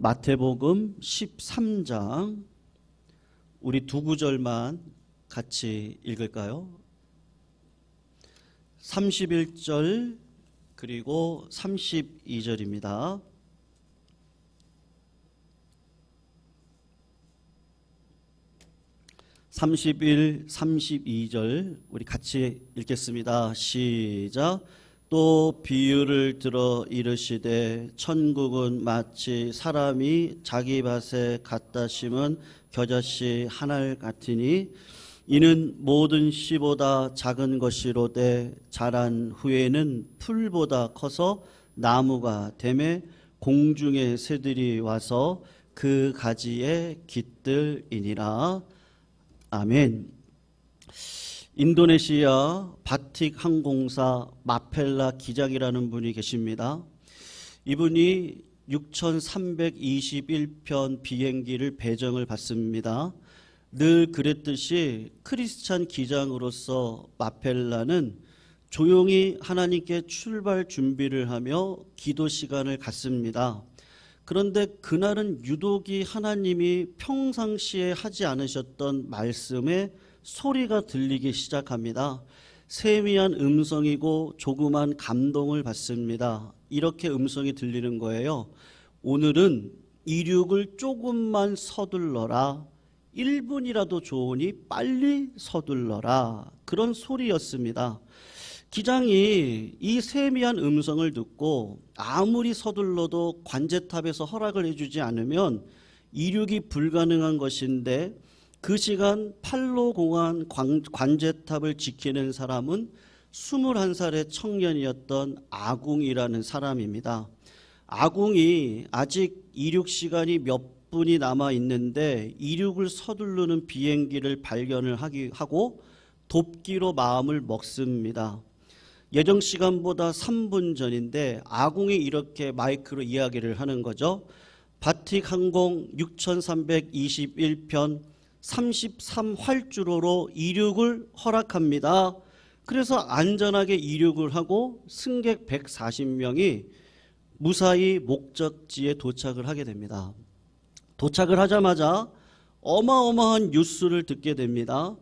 마태복음 13장 우리 두 구절만 같이 읽을까요? 31절 그리고 32절입니다. (31, 32절) 우리 같이 읽겠습니다. 시작. 또 비유를 들어 이르시되 천국은 마치 사람이 자기 밭에 갖다 심은 겨자씨 한 알 같으니 이는 모든 씨보다 작은 것이로되 자란 후에는 풀보다 커서 나무가 되매 공중의 새들이 와서 그 가지에 깃들이니라. 아멘. 인도네시아 바틱 항공사 마펠라 기장이라는 분이 계십니다. 이분이 6321편 비행기를 배정을 받습니다. 늘 그랬듯이 크리스찬 기장으로서 마펠라는 조용히 하나님께 출발 준비를 하며 기도 시간을 갖습니다. 그런데 그날은 유독이 하나님이 평상시에 하지 않으셨던 말씀에 소리가 들리기 시작합니다. 세미한 음성이고 조그만 감동을 받습니다. 이렇게 음성이 들리는 거예요. 오늘은 이륙을 조금만 서둘러라. 1분이라도 좋으니 빨리 서둘러라. 그런 소리였습니다. 기장이 이 세미한 음성을 듣고 아무리 서둘러도 관제탑에서 허락을 해주지 않으면 이륙이 불가능한 것인데 그 시간 팔로공항 관제탑을 지키는 사람은 21살의 청년이었던 아궁이라는 사람입니다. 아궁이 아직 이륙 시간이 몇 분이 남아 있는데 이륙을 서두르는 비행기를 발견을 하고 돕기로 마음을 먹습니다. 예정 시간보다 3분 전인데 아궁이 이렇게 마이크로 이야기를 하는 거죠. 바틱 항공 6321편 33활주로로 이륙을 허락합니다. 그래서 안전하게 이륙을 하고 승객 140명이 무사히 목적지에 도착을 하게 됩니다. 도착을 하자마자 어마어마한 뉴스를 듣게 됩니다.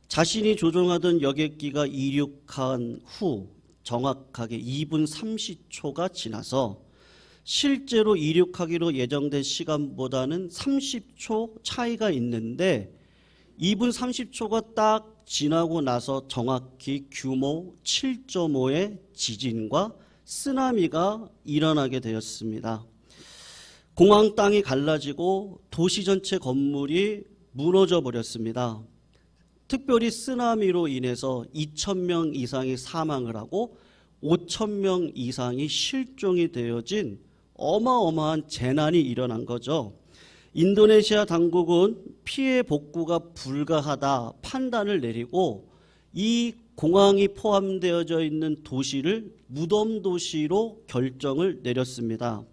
자신이 조종하던 여객기가 이륙한 후 정확하게 2분 30초가 지나서 실제로 이륙하기로 예정된 시간보다는 30초 차이가 있는데 2분 30초가 딱 지나고 나서 정확히 규모 7.5의 지진과 쓰나미가 일어나게 되었습니다. 공항 땅이 갈라지고 도시 전체 건물이 무너져 버렸습니다. 특별히 쓰나미로 인해서 2,000명 이상이 사망을 하고 5,000명 이상이 실종이 되어진 어마어마한 재난이 일어난 거죠. 인도네시아 당국은 피해 복구가 불가하다 판단을 내리고 이 공항이 포함되어져 있는 도시를 무덤 도시로 결정을 내렸습니다.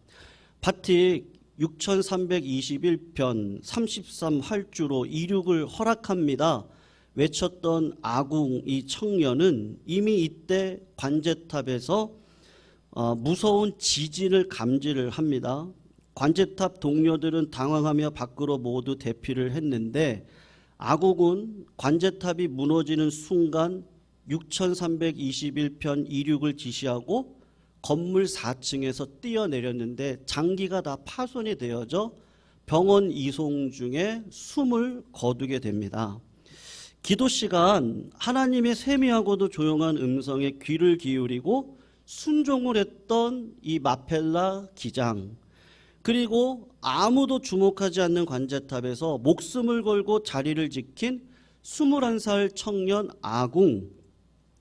바틱 6321편 33활주로 이륙을 허락합니다. 외쳤던 아궁 이 청년은 이미 이때 관제탑에서 무서운 지진을 감지를 합니다. 관제탑 동료들은 당황하며 밖으로 모두 대피를 했는데 아궁은 관제탑이 무너지는 순간 6321편 이륙을 지시하고 건물 4층에서 뛰어내렸는데 장기가 다 파손이 되어져 병원 이송 중에 숨을 거두게 됩니다. 기도 시간 하나님의 세미하고도 조용한 음성에 귀를 기울이고 순종을 했던 이 마펠라 기장, 그리고 아무도 주목하지 않는 관제탑에서 목숨을 걸고 자리를 지킨 21살 청년 아궁이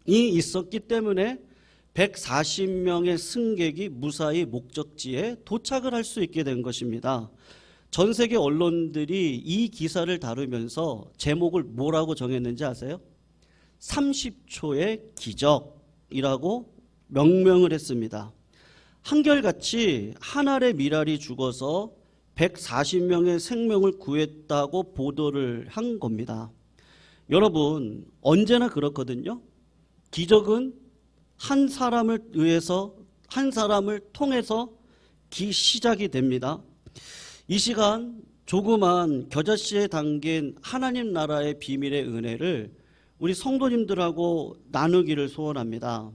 있었기 때문에 140명의 승객이 무사히 목적지에 도착을 할 수 있게 된 것입니다. 전 세계 언론들이 이 기사를 다루면서 제목을 뭐라고 정했는지 아세요? 30초의 기적이라고 명명을 했습니다. 한결같이 한 알의 미랄이 죽어서 140명의 생명을 구했다고 보도를 한 겁니다. 여러분, 언제나 그렇거든요. 기적은 한 사람을 통해서 시작이 됩니다. 이 시간 조그만 겨자씨에 담긴 하나님 나라의 비밀의 은혜를 우리 성도님들하고 나누기를 소원합니다.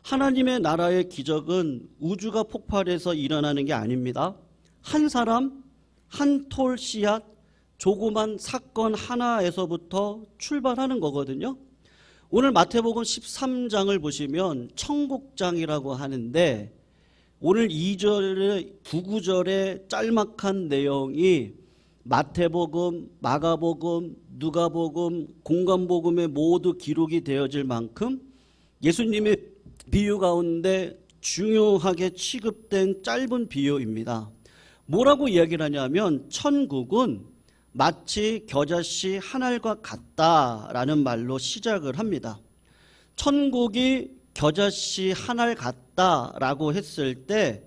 하나님의 나라의 기적은 우주가 폭발해서 일어나는 게 아닙니다. 한 사람, 한 톨 씨앗, 조그만 사건 하나에서부터 출발하는 거거든요. 오늘 마태복음 13장을 보시면 천국장이라고 하는데 오늘 2절에 두 구절의 짤막한 내용이 마태복음, 마가복음, 누가복음, 공관복음에 모두 기록이 되어질 만큼 예수님의 비유 가운데 중요하게 취급된 짧은 비유입니다. 뭐라고 이야기를 하냐면 천국은 마치 겨자씨 한 알과 같다라는 말로 시작을 합니다. 천국이 겨자씨 한 알 같다라고 했을 때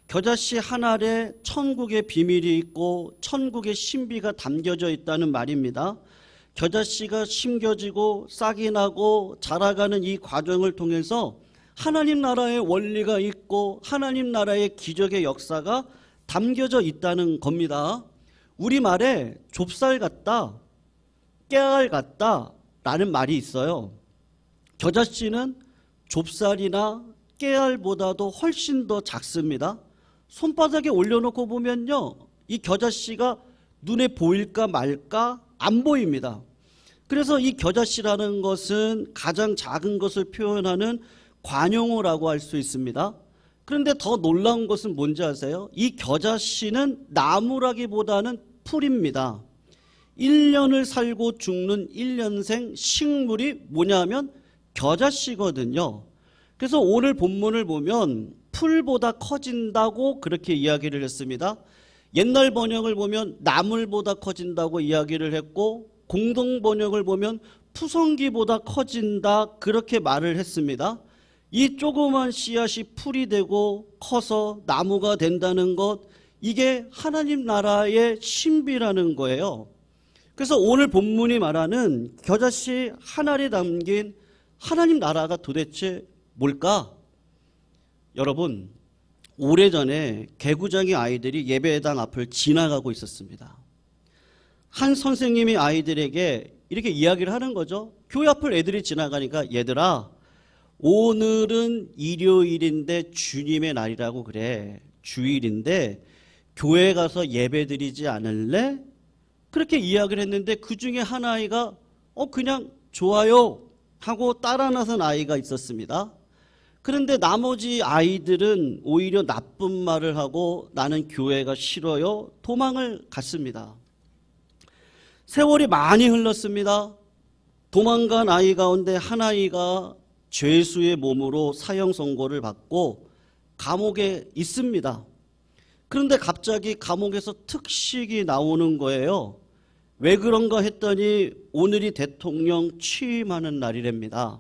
겨자씨 한 알에 천국의 비밀이 있고 천국의 신비가 담겨져 있다는 말입니다. 겨자씨가 심겨지고 싹이 나고 자라가는 이 과정을 통해서 하나님 나라의 원리가 있고 하나님 나라의 기적의 역사가 담겨져 있다는 겁니다. 우리말에 좁쌀 같다, 깨알 같다 라는 말이 있어요. 겨자씨는 좁쌀이나 깨알보다도 훨씬 더 작습니다. 손바닥에 올려놓고 보면요, 이 겨자씨가 눈에 보일까 말까 안 보입니다. 그래서 이 겨자씨라는 것은 가장 작은 것을 표현하는 관용어라고 할 수 있습니다. 그런데 더 놀라운 것은 뭔지 아세요? 이 겨자씨는 나무라기보다는 풀입니다. 1년을 살고 죽는 1년생 식물이 뭐냐면 겨자씨거든요. 그래서 오늘 본문을 보면 풀보다 커진다고 그렇게 이야기를 했습니다. 옛날 번역을 보면 나물보다 커진다고 이야기를 했고 공동 번역을 보면 푸성기보다 커진다 그렇게 말을 했습니다. 이 조그만 씨앗이 풀이 되고 커서 나무가 된다는 것, 이게 하나님 나라의 신비라는 거예요. 그래서 오늘 본문이 말하는 겨자씨 한 알에 담긴 하나님 나라가 도대체 뭘까? 여러분, 오래전에 개구장이 아이들이 예배당 앞을 지나가고 있었습니다. 한 선생님이 아이들에게 이렇게 이야기를 하는 거죠. 교회 앞을 애들이 지나가니까 얘들아, 오늘은 일요일인데 주님의 날이라고 그래. 주일인데 교회 가서 예배 드리지 않을래? 그렇게 이야기를 했는데 그 중에 한 아이가 그냥 좋아요 하고 따라 나선 아이가 있었습니다. 그런데 나머지 아이들은 오히려 나쁜 말을 하고 나는 교회가 싫어요 도망을 갔습니다. 세월이 많이 흘렀습니다. 도망간 아이 가운데 한 아이가 죄수의 몸으로 사형 선고를 받고 감옥에 있습니다. 그런데 갑자기 감옥에서 특식이 나오는 거예요. 왜 그런가 했더니 오늘이 대통령 취임하는 날이랍니다.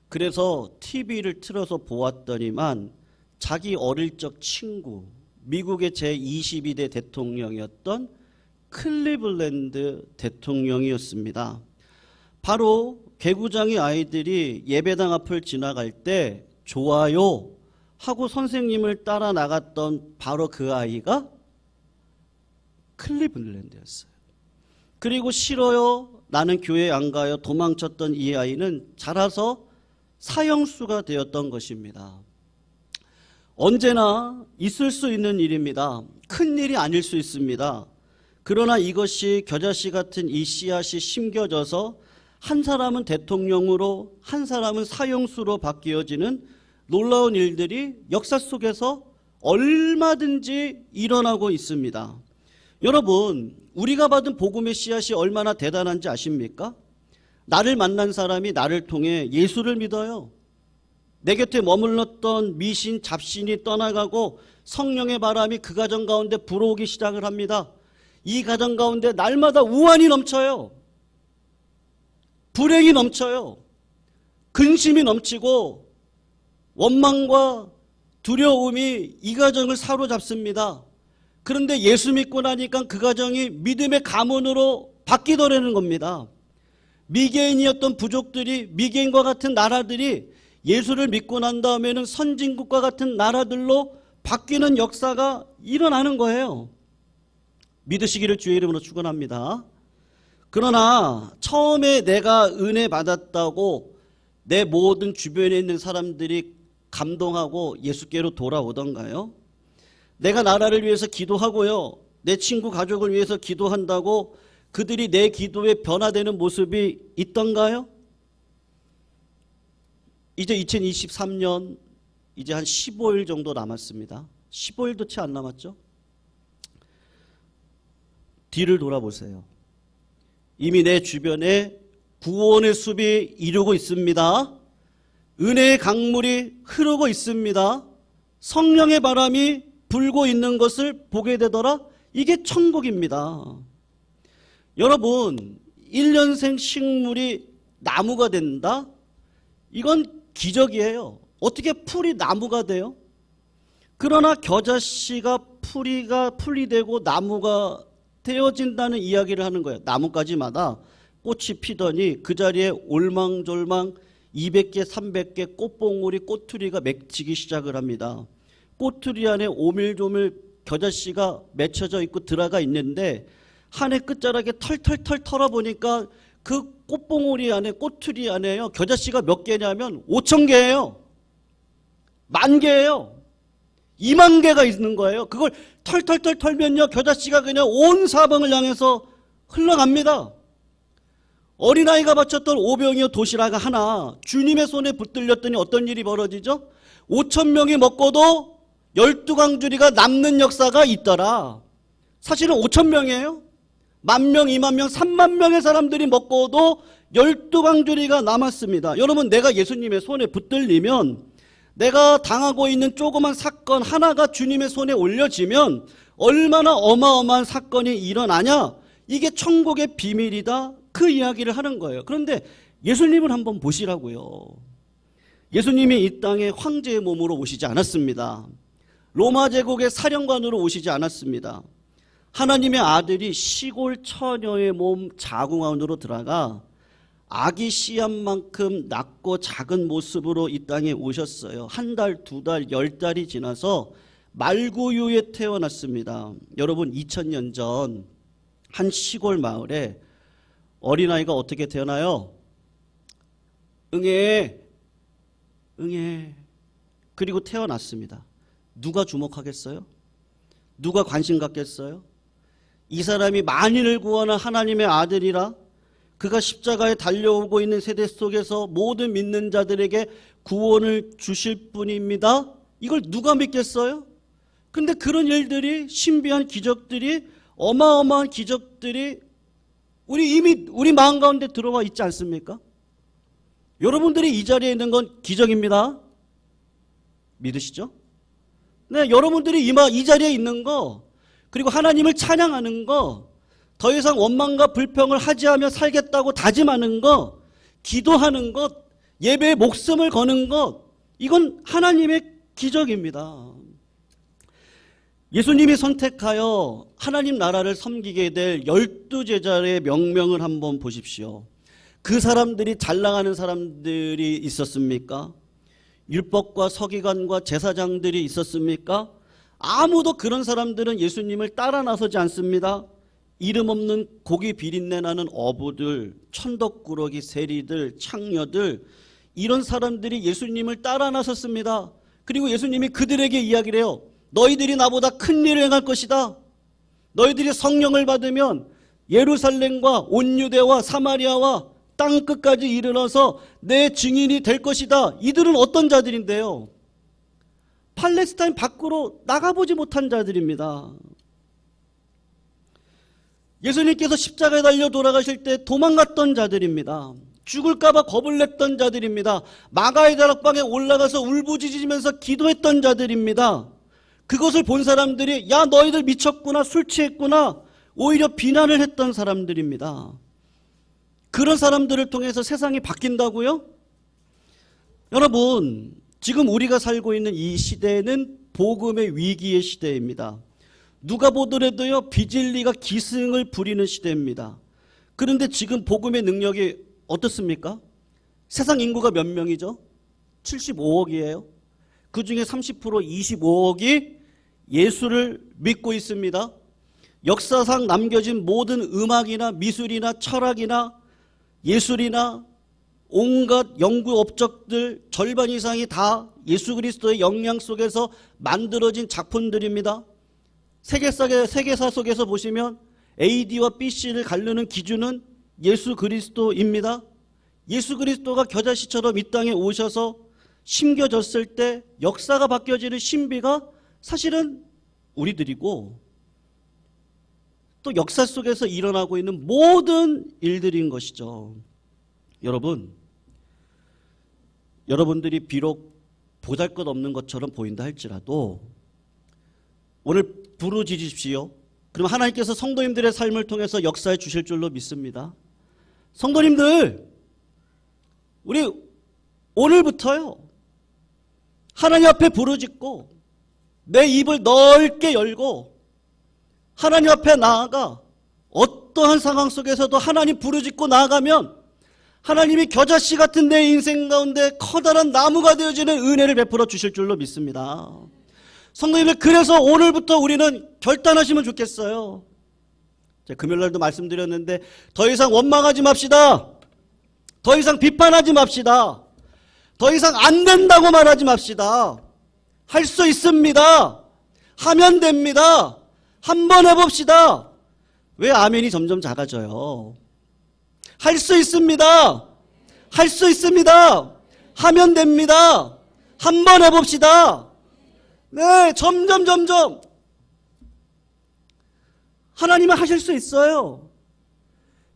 그래서 TV를 틀어서 보았더니만 자기 어릴 적 친구, 미국의 제22대 대통령이었던 클리블랜드 대통령이었습니다. 바로 개구장이 아이들이 예배당 앞을 지나갈 때 좋아요 하고 선생님을 따라 나갔던 바로 그 아이가 클리블랜드였어요. 그리고 싫어요, 나는 교회 안 가요 도망쳤던 이 아이는 자라서 사형수가 되었던 것입니다. 언제나 있을 수 있는 일입니다. 큰 일이 아닐 수 있습니다. 그러나 이것이 겨자씨 같은 이 씨앗이 심겨져서 한 사람은 대통령으로 한 사람은 사형수로 바뀌어지는 놀라운 일들이 역사 속에서 얼마든지 일어나고 있습니다. 여러분, 우리가 받은 복음의 씨앗이 얼마나 대단한지 아십니까? 나를 만난 사람이 나를 통해 예수를 믿어요. 내 곁에 머물렀던 미신, 잡신이 떠나가고 성령의 바람이 그 가정 가운데 불어오기 시작을 합니다. 이 가정 가운데 날마다 우환이 넘쳐요. 불행이 넘쳐요. 근심이 넘치고 원망과 두려움이 이 가정을 사로잡습니다. 그런데 예수 믿고 나니까 그 가정이 믿음의 가문으로 바뀌더라는 겁니다. 미개인이었던 부족들이, 미개인과 같은 나라들이 예수를 믿고 난 다음에는 선진국과 같은 나라들로 바뀌는 역사가 일어나는 거예요. 믿으시기를 주의 이름으로 축원합니다. 그러나 처음에 내가 은혜 받았다고 내 모든 주변에 있는 사람들이 감동하고 예수께로 돌아오던가요? 내가 나라를 위해서 기도하고요, 내 친구 가족을 위해서 기도한다고 그들이 내 기도에 변화되는 모습이 있던가요? 이제 2023년 이제 한 15일 정도 남았습니다. 15일도 채 안 남았죠? 뒤를 돌아보세요. 이미 내 주변에 구원의 숲이 이루고 있습니다. 은혜의 강물이 흐르고 있습니다. 성령의 바람이 불고 있는 것을 보게 되더라. 이게 천국입니다. 여러분, 1년생 식물이 나무가 된다? 이건 기적이에요. 어떻게 풀이 나무가 돼요? 그러나 겨자씨가 풀이 되고 나무가 되어진다는 이야기를 하는 거예요. 나뭇가지마다 꽃이 피더니 그 자리에 올망졸망 200개, 300개 꽃봉오리, 꼬투리가 맺히기 시작을 합니다. 꼬투리 안에 오밀조밀 겨자씨가 맺혀져 있고 들어가 있는데 한 해 끝자락에 털털털 털어보니까 그 꽃봉오리 안에, 꼬투리 안에요, 겨자씨가 몇 개냐면 5,000개예요. 10,000개예요. 20,000개가 있는 거예요. 그걸 털털털 털면요, 겨자씨가 그냥 온 사방을 향해서 흘러갑니다. 어린아이가 바쳤던 오병이어 도시락 하나 주님의 손에 붙들렸더니 어떤 일이 벌어지죠? 5,000명이 먹고도 12광주리가 남는 역사가 있더라. 사실은 5,000명이에요. 10,000명, 20,000명, 30,000명의 사람들이 먹고도 12광주리가 남았습니다. 여러분, 내가 예수님의 손에 붙들리면, 내가 당하고 있는 조그만 사건 하나가 주님의 손에 올려지면 얼마나 어마어마한 사건이 일어나냐? 이게 천국의 비밀이다. 그 이야기를 하는 거예요. 그런데 예수님을 한번 보시라고요. 예수님이 이 땅에 황제의 몸으로 오시지 않았습니다. 로마 제국의 사령관으로 오시지 않았습니다. 하나님의 아들이 시골 처녀의 몸 자궁 안으로 들어가 아기 씨앗만큼 낮고 작은 모습으로 이 땅에 오셨어요. 1달, 2달, 10달이 지나서 말구유에 태어났습니다. 여러분, 2000년 전 한 시골 마을에 어린아이가 어떻게 태어나요? 응애, 응애. 그리고 태어났습니다. 누가 주목하겠어요? 누가 관심 갖겠어요? 이 사람이 만인을 구원한 하나님의 아들이라, 그가 십자가에 달려오고 있는 세대 속에서 모든 믿는 자들에게 구원을 주실 분입니다. 이걸 누가 믿겠어요? 근데 그런 일들이, 신비한 기적들이, 어마어마한 기적들이 이미 우리 마음 가운데 들어와 있지 않습니까? 여러분들이 이 자리에 있는 건 기적입니다. 믿으시죠? 네, 여러분들이 이 자리에 있는 거, 그리고 하나님을 찬양하는 거, 더 이상 원망과 불평을 하지하며 살겠다고 다짐하는 것, 기도하는 것, 예배에 목숨을 거는 것, 이건 하나님의 기적입니다. 예수님이 선택하여 하나님 나라를 섬기게 될 12제자의 명명을 한번 보십시오. 그 사람들이 잘 나가는 사람들이 있었습니까? 율법과 서기관과 제사장들이 있었습니까? 아무도 그런 사람들은 예수님을 따라 나서지 않습니다. 이름 없는 고기 비린내 나는 어부들, 천덕꾸러기 세리들, 창녀들, 이런 사람들이 예수님을 따라 나섰습니다. 그리고 예수님이 그들에게 이야기를 해요. 너희들이 나보다 큰 일을 행할 것이다. 너희들이 성령을 받으면 예루살렘과 온 유대와 사마리아와 땅끝까지 이르러서 내 증인이 될 것이다. 이들은 어떤 자들인데요? 팔레스타인 밖으로 나가보지 못한 자들입니다. 예수님께서 십자가에 달려 돌아가실 때 도망갔던 자들입니다. 죽을까 봐 겁을 냈던 자들입니다. 마가의 다락방에 올라가서 울부짖으면서 기도했던 자들입니다. 그것을 본 사람들이 야, 너희들 미쳤구나, 술 취했구나, 오히려 비난을 했던 사람들입니다. 그런 사람들을 통해서 세상이 바뀐다고요? 여러분, 지금 우리가 살고 있는 이 시대는 복음의 위기의 시대입니다. 누가 보더라도요, 비진리가 기승을 부리는 시대입니다. 그런데 지금 복음의 능력이 어떻습니까? 세상 인구가 몇 명이죠? 75억이에요. 그 중에 30% 25억이 예수를 믿고 있습니다. 역사상 남겨진 모든 음악이나 미술이나 철학이나 예술이나 온갖 연구 업적들 절반 이상이 다 예수 그리스도의 영향 속에서 만들어진 작품들입니다. 세계사 속에서 보시면 AD와 BC를 가르는 기준은 예수 그리스도입니다. 예수 그리스도가 겨자씨처럼 이 땅에 오셔서 심겨졌을 때 역사가 바뀌어지는 신비가 사실은 우리들이고, 또 역사 속에서 일어나고 있는 모든 일들인 것이죠. 여러분들이 비록 보잘것없는 것처럼 보인다 할지라도 오늘 부르짖으십시오. 그럼 하나님께서 성도님들의 삶을 통해서 역사해 주실 줄로 믿습니다. 성도님들, 우리 오늘부터요, 하나님 앞에 부르짖고 내 입을 넓게 열고 하나님 앞에 나아가 어떠한 상황 속에서도 하나님 부르짖고 나아가면 하나님이 겨자씨 같은 내 인생 가운데 커다란 나무가 되어지는 은혜를 베풀어 주실 줄로 믿습니다. 성도님들, 그래서 오늘부터 우리는 결단하시면 좋겠어요. 제가 금요일날도 말씀드렸는데 더 이상 원망하지 맙시다. 더 이상 비판하지 맙시다. 더 이상 안 된다고 말하지 맙시다. 할 수 있습니다. 하면 됩니다. 한번 해봅시다. 왜 아멘이 점점 작아져요? 할 수 있습니다. 할 수 있습니다. 하면 됩니다. 한번 해봅시다. 네, 점점 하나님은 하실 수 있어요.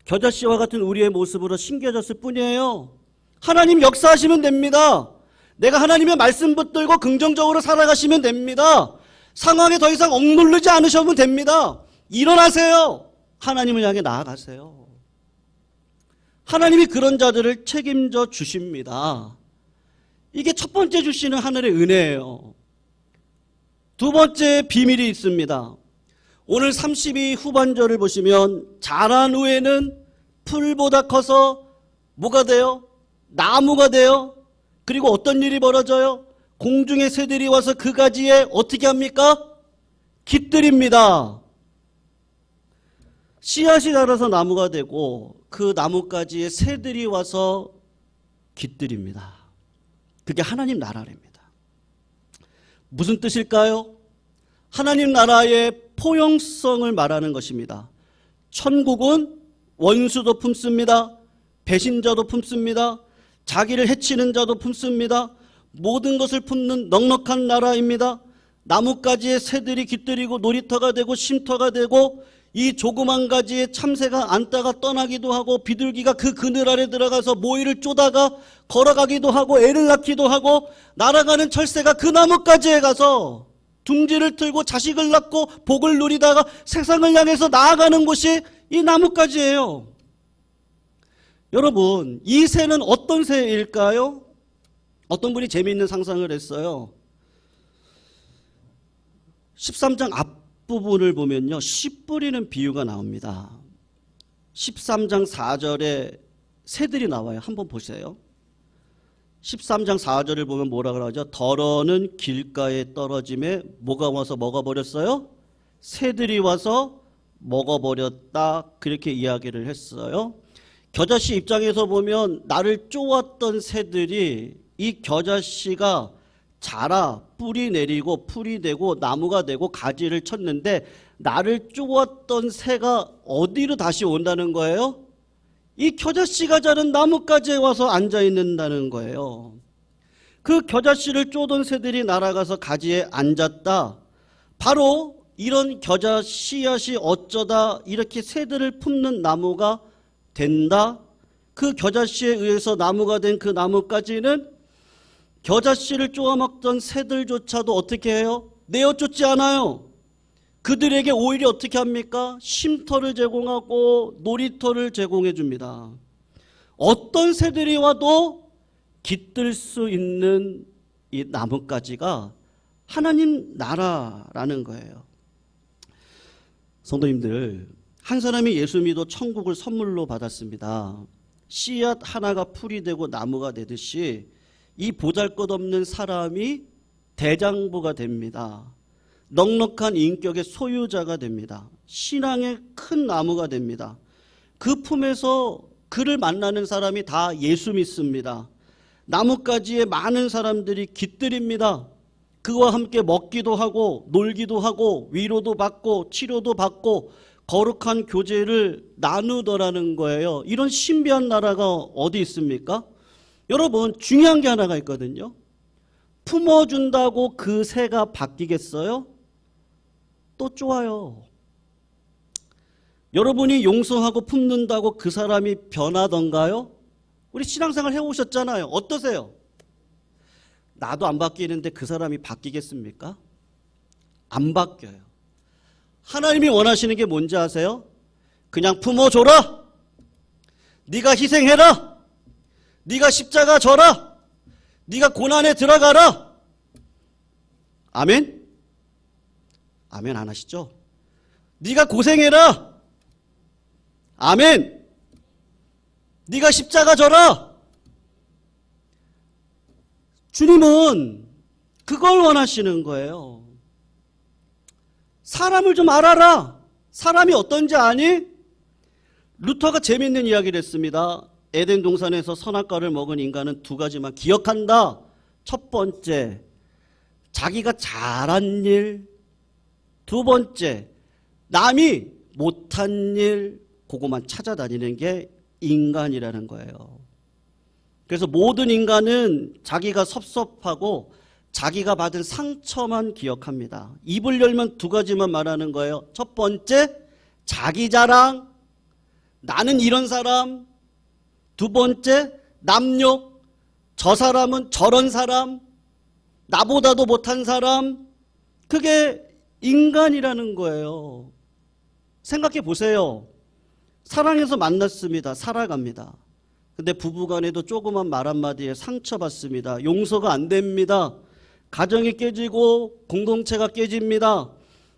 겨자씨와 같은 우리의 모습으로 심겨졌을 뿐이에요. 하나님 역사하시면 됩니다. 내가 하나님의 말씀 붙들고 긍정적으로 살아가시면 됩니다. 상황에 더 이상 억누르지 않으셔도 됩니다. 일어나세요. 하나님을 향해 나아가세요. 하나님이 그런 자들을 책임져 주십니다. 이게 첫 번째 주시는 하늘의 은혜예요. 두 번째 비밀이 있습니다. 오늘 32 후반절을 보시면 자란 후에는 풀보다 커서 뭐가 돼요? 나무가 돼요. 그리고 어떤 일이 벌어져요? 공중의 새들이 와서 그 가지에 어떻게 합니까? 깃들입니다. 씨앗이 자라서 나무가 되고 그 나무가지에 새들이 와서 깃들입니다. 그게 하나님 나라랍니다. 무슨 뜻일까요? 하나님 나라의 포용성을 말하는 것입니다. 천국은 원수도 품습니다. 배신자도 품습니다. 자기를 해치는 자도 품습니다. 모든 것을 품는 넉넉한 나라입니다. 나뭇가지에 새들이 깃들이고 놀이터가 되고 쉼터가 되고 이 조그만 가지에 참새가 앉다가 떠나기도 하고 비둘기가 그 그늘 아래 들어가서 모이를 쪼다가 걸어가기도 하고 애를 낳기도 하고 날아가는 철새가 그 나뭇가지에 가서 둥지를 틀고 자식을 낳고 복을 누리다가 세상을 향해서 나아가는 곳이 이 나뭇가지예요. 여러분, 이 새는 어떤 새일까요? 어떤 분이 재미있는 상상을 했어요. 13장 앞부분을 보면요, 씨 뿌리는 비유가 나옵니다. 13장 4절에 새들이 나와요. 한번 보세요. 13장 4절을 보면 뭐라 그러죠? 덜어는 길가에 떨어짐에 뭐가 와서 먹어버렸어요? 새들이 와서 먹어버렸다. 그렇게 이야기를 했어요. 겨자씨 입장에서 보면 나를 쪼았던 새들이 이 겨자씨가 자라 뿌리 내리고 풀이 되고 나무가 되고 가지를 쳤는데 나를 쪼았던 새가 어디로 다시 온다는 거예요? 이 겨자씨가 자른 나뭇가지에 와서 앉아 있는다는 거예요. 그 겨자씨를 쪼던 새들이 날아가서 가지에 앉았다. 바로 이런 겨자 씨앗이 어쩌다 이렇게 새들을 품는 나무가 된다. 그 겨자씨에 의해서 나무가 된 그 나뭇가지는 겨자씨를 쪼아먹던 새들조차도 어떻게 해요? 내어 쫓지 않아요. 그들에게 오히려 어떻게 합니까? 쉼터를 제공하고 놀이터를 제공해 줍니다. 어떤 새들이 와도 깃들 수 있는 이 나뭇가지가 하나님 나라라는 거예요. 성도님들, 한 사람이 예수 믿어 천국을 선물로 받았습니다. 씨앗 하나가 풀이 되고 나무가 되듯이 이 보잘것없는 사람이 대장부가 됩니다. 넉넉한 인격의 소유자가 됩니다. 신앙의 큰 나무가 됩니다. 그 품에서 그를 만나는 사람이 다 예수 믿습니다. 나뭇가지에 많은 사람들이 깃들입니다. 그와 함께 먹기도 하고 놀기도 하고 위로도 받고 치료도 받고 거룩한 교제를 나누더라는 거예요. 이런 신비한 나라가 어디 있습니까? 여러분, 중요한 게 하나가 있거든요. 품어준다고 그 새가 바뀌겠어요? 또 쪼아요. 여러분이 용서하고 품는다고 그 사람이 변하던가요? 우리 신앙생활 해오셨잖아요. 어떠세요? 나도 안 바뀌는데 그 사람이 바뀌겠습니까? 안 바뀌어요. 하나님이 원하시는 게 뭔지 아세요? 그냥 품어줘라. 네가 희생해라. 네가 십자가 져라. 네가 고난에 들어가라. 아멘? 아멘 안 하시죠? 네가 고생해라. 아멘. 네가 십자가 져라. 주님은 그걸 원하시는 거예요. 사람을 좀 알아라. 사람이 어떤지 아니? 루터가 재밌는 이야기를 했습니다. 에덴 동산에서 선악과를 먹은 인간은 두 가지만 기억한다. 첫 번째, 자기가 잘한 일. 두 번째, 남이 못한 일. 그거만 찾아다니는 게 인간이라는 거예요. 그래서 모든 인간은 자기가 섭섭하고 자기가 받은 상처만 기억합니다. 입을 열면 두 가지만 말하는 거예요. 첫 번째, 자기 자랑. 나는 이런 사람. 두 번째, 남욕. 저 사람은 저런 사람. 나보다도 못한 사람. 그게 인간이라는 거예요. 생각해 보세요. 사랑해서 만났습니다. 살아갑니다. 근데 부부간에도 조그만 말 한마디에 상처받습니다. 용서가 안 됩니다. 가정이 깨지고 공동체가 깨집니다.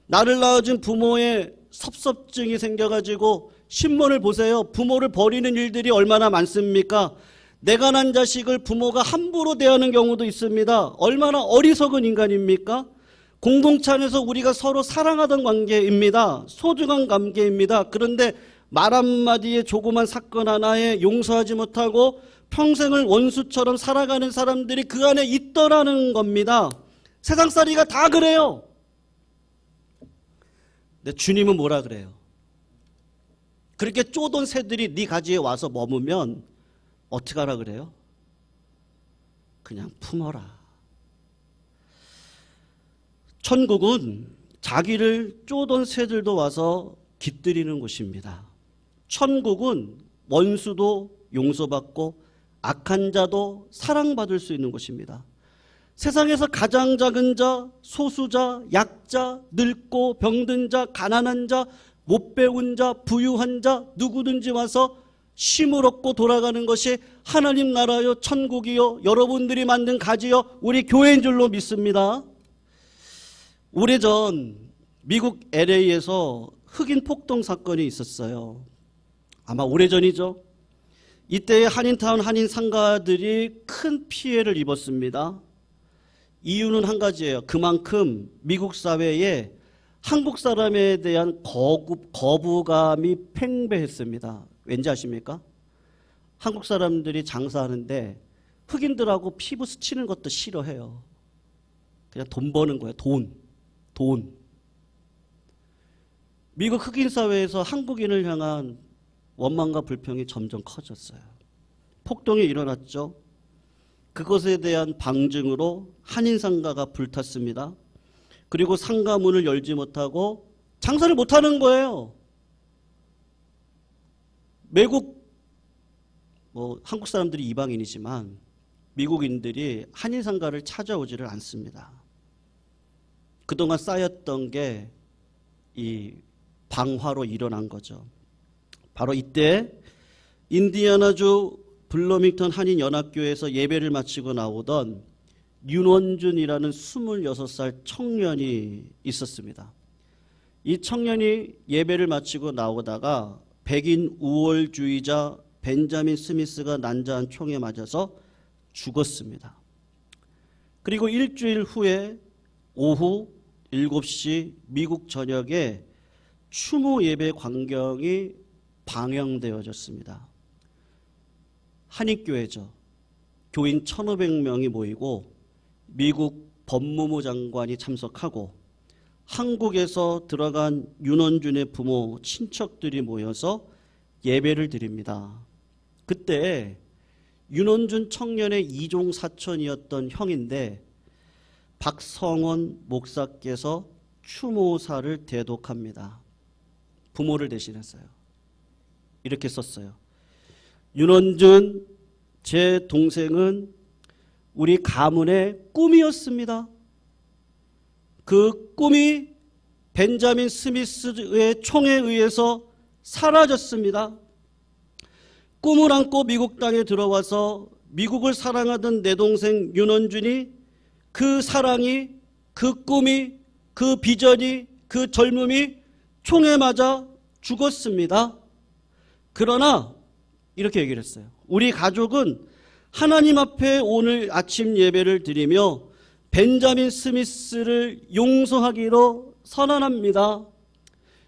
나를 낳아준 부모의 섭섭증이 생겨가지고 신문을 보세요. 부모를 버리는 일들이 얼마나 많습니까? 내가 난 자식을 부모가 함부로 대하는 경우도 있습니다. 얼마나 어리석은 인간입니까? 공동체 안에서 우리가 서로 사랑하던 관계입니다. 소중한 관계입니다. 그런데 말 한마디에 조그만 사건 하나에 용서하지 못하고 평생을 원수처럼 살아가는 사람들이 그 안에 있더라는 겁니다. 세상살이가 다 그래요. 근데 주님은 뭐라 그래요? 그렇게 쪼던 새들이 네 가지에 와서 머무면 어떻게 하라 그래요? 그냥 품어라. 천국은 자기를 쪼던 새들도 와서 깃들이는 곳입니다. 천국은 원수도 용서받고 악한 자도 사랑받을 수 있는 곳입니다. 세상에서 가장 작은 자, 소수자, 약자, 늙고 병든 자, 가난한 자, 못 배운 자, 부유한 자 누구든지 와서 쉼을 얻고 돌아가는 것이 하나님 나라요, 천국이요, 여러분들이 만든 가지요, 우리 교회인 줄로 믿습니다. 오래전 미국 LA에서 흑인 폭동 사건이 있었어요. 아마 오래전이죠. 이때 한인타운 한인 상가들이 큰 피해를 입었습니다. 이유는 한 가지예요. 그만큼 미국 사회에 한국 사람에 대한 거부감이 팽배했습니다. 왠지 아십니까? 한국 사람들이 장사하는데 흑인들하고 피부 스치는 것도 싫어해요. 그냥 돈 버는 거예요. 돈. 미국 흑인 사회에서 한국인을 향한 원망과 불평이 점점 커졌어요. 폭동이 일어났죠. 그것에 대한 방증으로 한인 상가가 불탔습니다. 그리고 상가 문을 열지 못하고 장사를 못하는 거예요. 한국 사람들이 이방인이지만 미국인들이 한인 상가를 찾아오지를 않습니다. 그동안 쌓였던 게 이 방화로 일어난 거죠. 바로 이때 인디애나주 블러밍턴 한인연합교회에서 예배를 마치고 나오던 윤원준이라는 26살 청년이 있었습니다. 이 청년이 예배를 마치고 나오다가 백인 우월주의자 벤자민 스미스가 난자한 총에 맞아서 죽었습니다. 그리고 일주일 후에 오후 7시 미국 전역에 추모 예배 광경이 방영되어졌습니다. 한인교회죠. 교인 1,500명이 모이고 미국 법무부 장관이 참석하고 한국에서 들어간 윤원준의 부모, 친척들이 모여서 예배를 드립니다. 그때 윤원준 청년의 이종 사촌이었던 형인데 박성원 목사께서 추모사를 대독합니다. 부모를 대신했어요. 이렇게 썼어요. 윤원준 제 동생은 우리 가문의 꿈이었습니다. 그 꿈이 벤자민 스미스의 총에 의해서 사라졌습니다. 꿈을 안고 미국 땅에 들어와서 미국을 사랑하던 내 동생 윤원준이 그 사랑이, 그 꿈이, 그 비전이, 그 젊음이 총에 맞아 죽었습니다. 그러나 이렇게 얘기를 했어요. 우리 가족은 하나님 앞에 오늘 아침 예배를 드리며 벤자민 스미스를 용서하기로 선언합니다.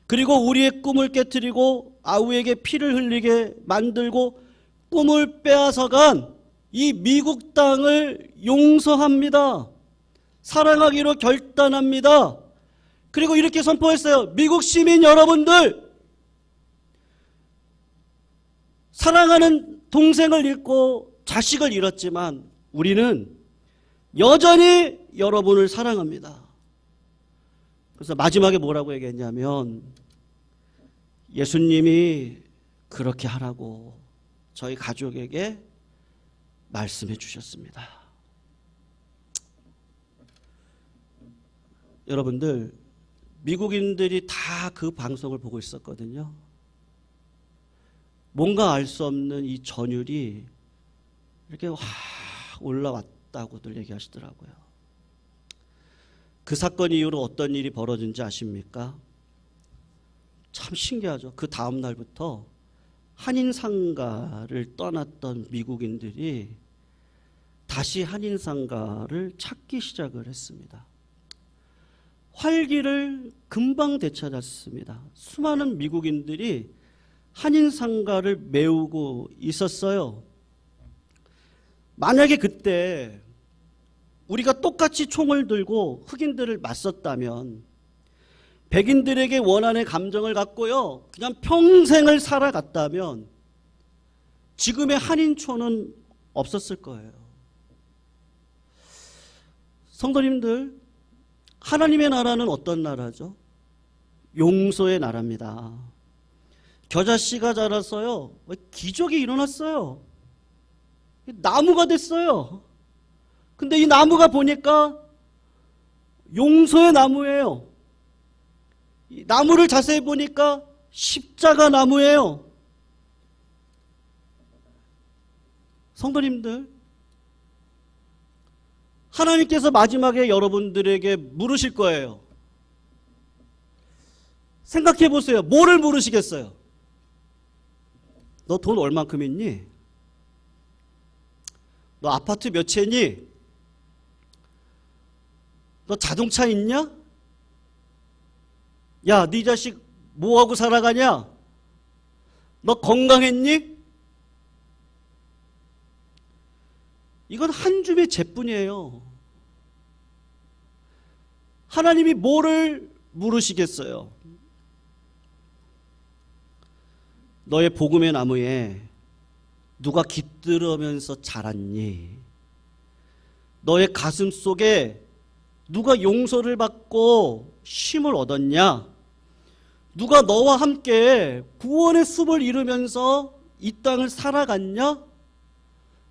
그리고 우리의 꿈을 깨트리고 아우에게 피를 흘리게 만들고 꿈을 빼앗아간 이 미국 땅을 용서합니다. 사랑하기로 결단합니다. 그리고 이렇게 선포했어요. 미국 시민 여러분들, 사랑하는 동생을 잃고 자식을 잃었지만 우리는 여전히 여러분을 사랑합니다. 그래서 마지막에 뭐라고 얘기했냐면 예수님이 그렇게 하라고 저희 가족에게 말씀해 주셨습니다. 여러분들, 미국인들이 다 그 방송을 보고 있었거든요. 뭔가 알 수 없는 이 전율이 이렇게 확 올라왔다고들 얘기하시더라고요. 그 사건 이후로 어떤 일이 벌어진지 아십니까? 참 신기하죠. 그 다음 날부터 한인상가를 떠났던 미국인들이 다시 한인상가를 찾기 시작을 했습니다. 활기를 금방 되찾았습니다. 수많은 미국인들이 한인상가를 메우고 있었어요. 만약에 그때 우리가 똑같이 총을 들고 흑인들을 맞섰다면 백인들에게 원한의 감정을 갖고요, 그냥 평생을 살아갔다면 지금의 한인촌은 없었을 거예요. 성도님들, 하나님의 나라는 어떤 나라죠? 용서의 나라입니다. 겨자씨가 자라서요, 기적이 일어났어요. 나무가 됐어요. 근데 이 나무가 보니까 용서의 나무예요. 이 나무를 자세히 보니까 십자가 나무예요. 성도님들, 하나님께서 마지막에 여러분들에게 물으실 거예요. 생각해 보세요. 뭐를 물으시겠어요? 너 돈 얼만큼 있니? 너 아파트 몇 채니? 너 자동차 있냐? 야, 네 자식 뭐하고 살아가냐? 너 건강했니? 이건 한 줌의 재뿐이에요. 하나님이 뭐를 물으시겠어요? 너의 복음의 나무에 누가 깃들으면서 자랐니? 너의 가슴 속에 누가 용서를 받고 쉼을 얻었냐? 누가 너와 함께 구원의 숲을 이루면서 이 땅을 살아갔냐?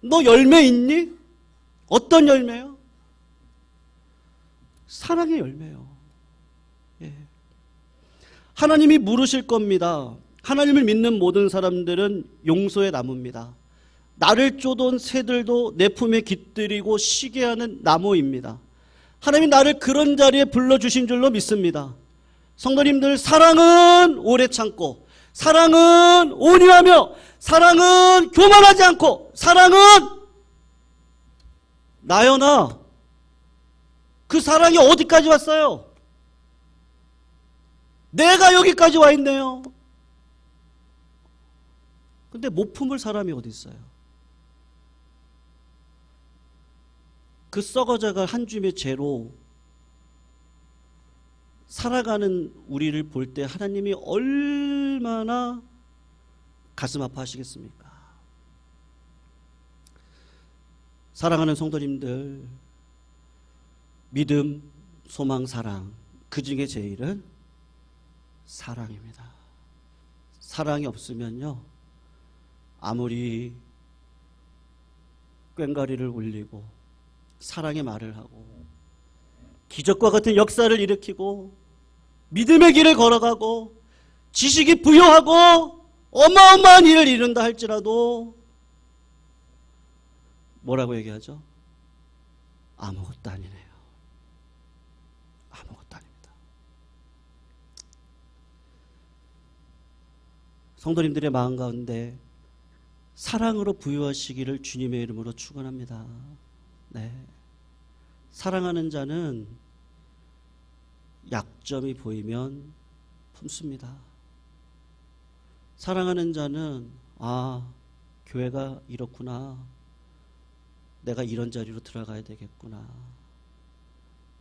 너 열매 있니? 어떤 열매요? 사랑의 열매요. 예. 하나님이 물으실 겁니다. 하나님을 믿는 모든 사람들은 용서의 나무입니다. 나를 쫓던 새들도 내 품에 깃들이고 쉬게 하는 나무입니다. 하나님이 나를 그런 자리에 불러주신 줄로 믿습니다. 성도님들, 사랑은 오래 참고, 사랑은 온유하며, 사랑은 교만하지 않고, 사랑은 나연아, 그 사랑이 어디까지 왔어요? 내가 여기까지 와 있네요. 근데 못 품을 사람이 어디 있어요? 그 썩어져갈 한 줌의 죄로 살아가는 우리를 볼 때 하나님이 얼마나 가슴 아파하시겠습니까? 사랑하는 성도님들, 믿음, 소망, 사랑, 그 중에 제일은 사랑입니다. 사랑이 없으면요, 아무리 꽹과리를 울리고 사랑의 말을 하고 기적과 같은 역사를 일으키고 믿음의 길을 걸어가고 지식이 부여하고 어마어마한 일을 이룬다 할지라도 뭐라고 얘기하죠? 아무것도 아니네요. 아무것도 아닙니다. 성도님들의 마음 가운데 사랑으로 부유하시기를 주님의 이름으로 축원합니다. 네. 사랑하는 자는 약점이 보이면 품습니다. 사랑하는 자는 교회가 이렇구나. 내가 이런 자리로 들어가야 되겠구나.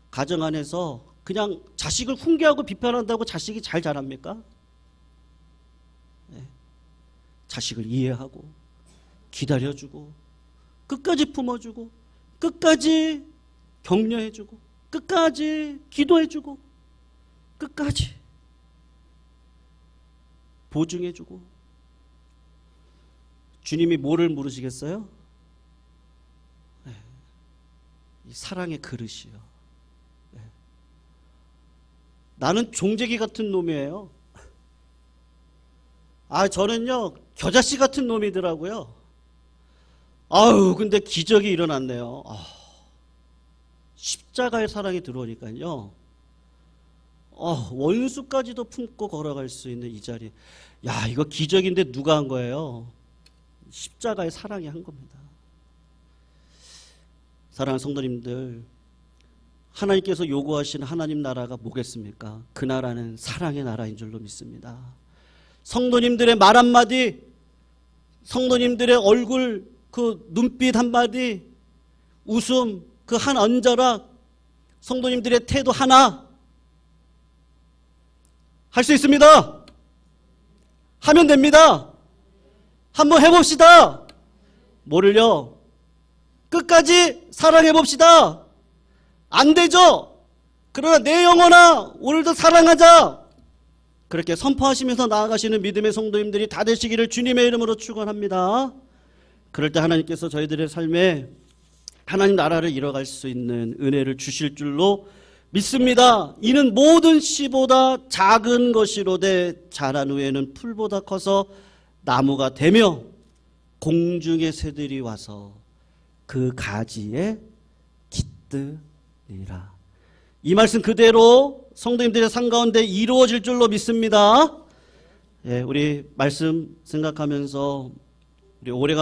가정 안에서 그냥 자식을 훈계하고 비판한다고 자식이 잘 자랍니까? 네. 자식을 이해하고 기다려주고 끝까지 품어주고 끝까지 격려해주고 끝까지 기도해주고 끝까지 보증해주고. 주님이 뭐를 물으시겠어요? 네. 이 사랑의 그릇이요. 네. 나는 종재기 같은 놈이에요. 저는요 겨자씨 같은 놈이더라고요. 근데 기적이 일어났네요. 십자가의 사랑이 들어오니까요. 원수까지도 품고 걸어갈 수 있는 이 자리. 이거 기적인데 누가 한 거예요? 십자가의 사랑이 한 겁니다. 사랑하는 성도님들, 하나님께서 요구하신 하나님 나라가 뭐겠습니까? 그 나라는 사랑의 나라인 줄로 믿습니다. 성도님들의 말 한마디, 성도님들의 얼굴 그 눈빛 한마디, 웃음 그 한 언저락, 성도님들의 태도 하나 할 수 있습니다. 하면 됩니다. 한번 해봅시다. 뭐를요? 끝까지 사랑해봅시다. 안 되죠? 그러나 내 영혼아 오늘도 사랑하자. 그렇게 선포하시면서 나아가시는 믿음의 성도님들이 다 되시기를 주님의 이름으로 축원합니다. 그럴 때 하나님께서 저희들의 삶에 하나님 나라를 이뤄갈 수 있는 은혜를 주실 줄로 믿습니다. 이는 모든 씨보다 작은 것이로되 자란 후에는 풀보다 커서 나무가 되며 공중의 새들이 와서 그 가지에 깃드니라. 이 말씀 그대로 성도님들의 삶 가운데 이루어질 줄로 믿습니다. 우리 말씀 생각하면서 우리 올해가